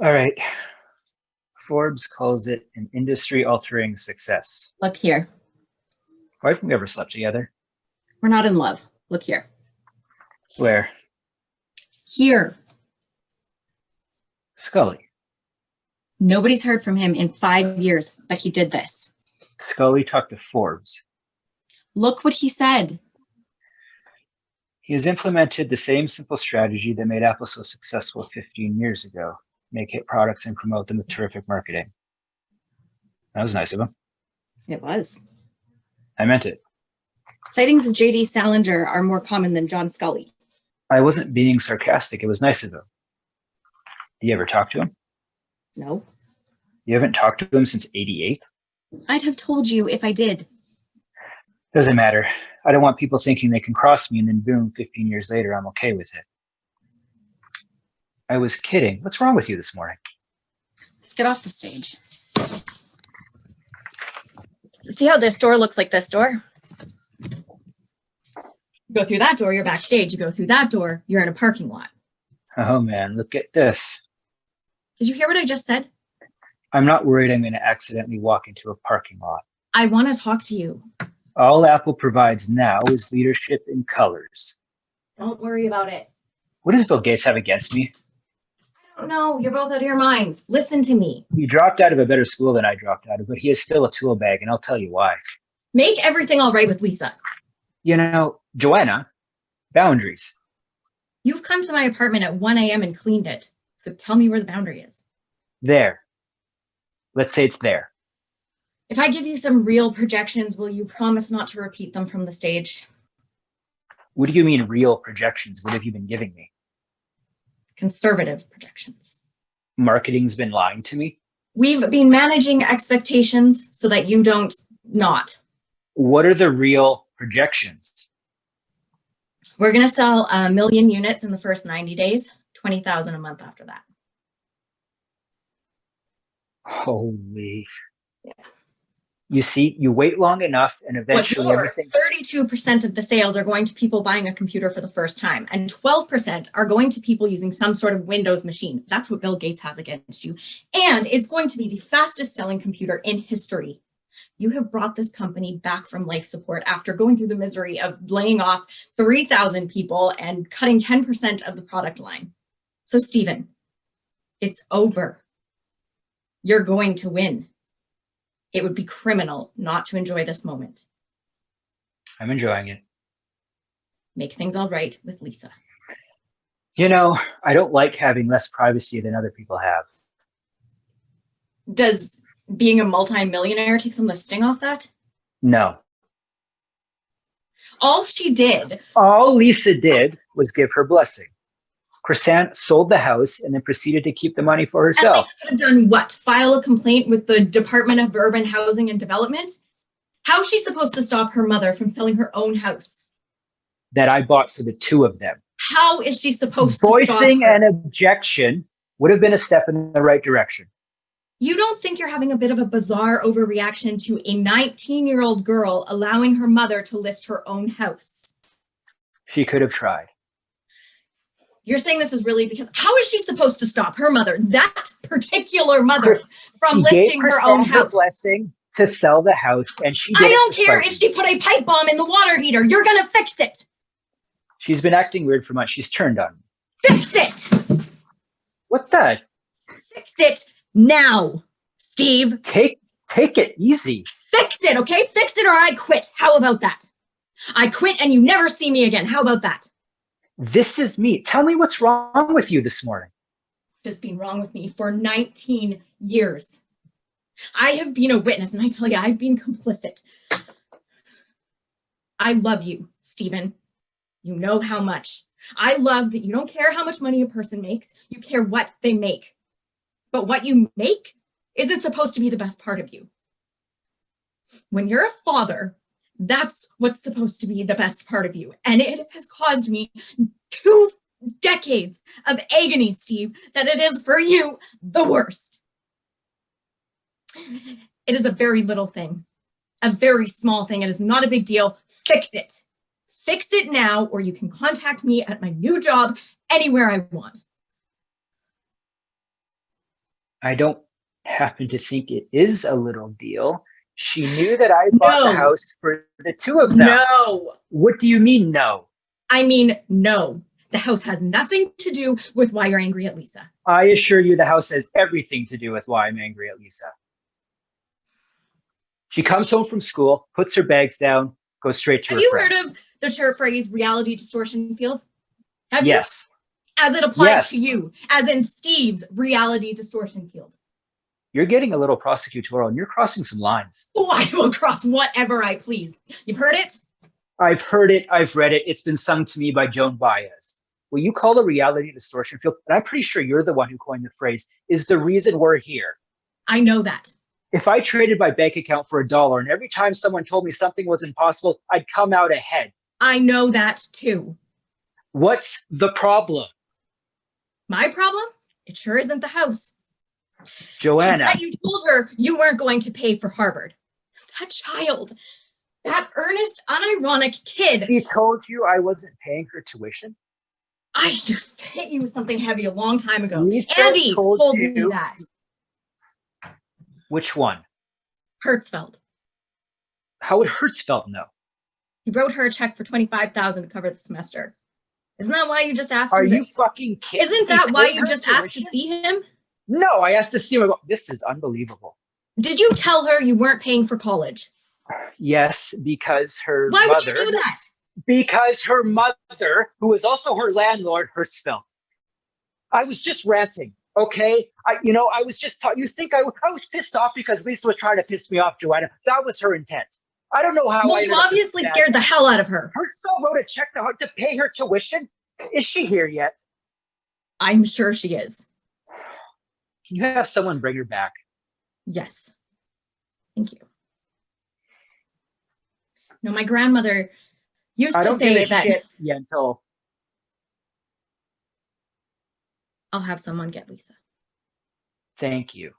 All right. Forbes calls it an industry-altering success. Look here. Why have we ever slept together? We're not in love. Look here. Where? Here. Scully. Nobody's heard from him in 5 years, but he did this. Scully talked to Forbes. Look what he said. He has implemented the same simple strategy that made Apple so successful 15 years ago. Make hit products and promote them with terrific marketing. That was nice of him. It was. I meant it. Sightings of J.D. Salinger are more common than John Scully. I wasn't being sarcastic. It was nice of him. Do you ever talk to him? No. You haven't talked to him since '88? I'd have told you if I did. Doesn't matter. I don't want people thinking they can cross me and then boom, 15 years later, I'm okay with it. I was kidding. What's wrong with you this morning? Let's get off the stage. See how this door looks like this door? You go through that door, you're backstage. You go through that door, you're in a parking lot. Oh man, look at this. Did you hear what I just said? I'm not worried I'm going to accidentally walk into a parking lot. I want to talk to you. All Apple provides now is leadership in colors. Don't worry about it. What does Bill Gates have against me? I don't know. You're both out of your minds. Listen to me. He dropped out of a better school than I dropped out of, but he is still a tool bag, and I'll tell you why. Make everything all right with Lisa. You know, Joanna, boundaries. You've come to my apartment at 1 a.m. and cleaned it. So tell me where the boundary is. There. Let's say it's there. If I give you some real projections, will you promise not to repeat them from the stage? What do you mean real projections? What have you been giving me? Conservative projections. Marketing's been lying to me? We've been managing expectations so that you don't not. What are the real projections? We're going to sell 1 million units in the first 90 days, 20,000 a month after that. Holy. Yeah. You see, you wait long enough and eventually everything... 32% of the sales are going to people buying a computer for the first time, and 12% are going to people using some sort of Windows machine. That's what Bill Gates has against you. And it's going to be the fastest selling computer in history. You have brought this company back from life support after going through the misery of laying off 3,000 people and cutting 10% of the product line. So, Stephen, it's over. You're going to win. It would be criminal not to enjoy this moment. I'm enjoying it. Make things all right with Lisa. You know, I don't like having less privacy than other people have. Does being a multi-millionaire take some of the sting off that? No. All Lisa did was give her blessing. Croissant sold the house and then proceeded to keep the money for herself. Lisa could have done what? File a complaint with the Department of Urban Housing and Development? How is she supposed to stop her mother from selling her own house? That I bought for the two of them. How is she supposed to stop Voicing her? an objection would have been a step in the right direction. You don't think you're having a bit of a bizarre overreaction to a 19-year-old girl allowing her mother to list her own house? She could have tried. You're saying this is really because how is she supposed to stop her mother, that particular mother, from listing her own house? Her blessing to sell the house, and she did. I don't care if she put a pipe bomb in the water heater. You're gonna fix it. She's been acting weird for months. She's turned on me. Fix it. What the? Fix it now, Steve. Take it easy. Fix it, okay? Fix it or I quit. How about that? I quit and you never see me again. How about that? This is me. Tell me what's wrong with you this morning. Has been wrong with me for 19 years. I have been a witness, and I tell you, I've been complicit. I love you, Stephen. You know how much. I love that you don't care how much money a person makes. You care what they make. But what you make isn't supposed to be the best part of you. When you're a father, that's what's supposed to be the best part of you. And it has caused me 2 decades of agony, Steve, that it is for you the worst. It is a very little thing, a very small thing. It is not a big deal. Fix it. Fix it now, or you can contact me at my new job anywhere I want. I don't happen to think it is a little deal. She knew that I bought the No, house for the two of them. no. What do you mean, no? I mean, no. The house has nothing to do with why you're angry at Lisa. I assure you the house has everything to do with why I'm angry at Lisa. She comes home from school, puts her bags down, goes straight to Have her you friends. heard of the term phrase reality distortion field? Have Yes. you? As it applies Yes. to you, as in Steve's reality distortion field. You're getting a little prosecutorial and you're crossing some lines. Oh, I will cross whatever I please. You've heard it? I've heard it. I've read it. It's been sung to me by Joan Baez. What you call a reality distortion field, and I'm pretty sure you're the one who coined the phrase, is the reason we're here. I know that. If I traded my bank account for $1 and every time someone told me something was impossible, I'd come out ahead. I know that too. What's the problem? My problem? It sure isn't the house. Joanna. It's that you told her you weren't going to pay for Harvard. That child, that earnest, unironic kid. She told you I wasn't paying her tuition? I should have hit you with something heavy a long time ago. Lisa Andy told you. me that. Which one? Hertzfeld. How would Hertzfeld know? He wrote her a check for $25,000 to cover the semester. Isn't that why you just asked Are him? you fucking kidding? Isn't that why you just asked to tuition? see him? No, I asked to see him. This is unbelievable. Did you tell her you weren't paying for college? Yes, because her Why mother. would you do that? Because her mother, who was also her landlord, Hertzfeld. I was just ranting, okay? I was just talking. You think I was pissed off because Lisa was trying to piss me off, Joanna? That was her intent. I don't know how. Well, you obviously scared the hell out of her. Hertzfeld wrote a check to pay her tuition. Is she here yet? I'm sure she is. Can you have someone bring her back? Yes. Thank you. No, my grandmother used to say that Yentl. I'll have someone get Lisa. Thank you.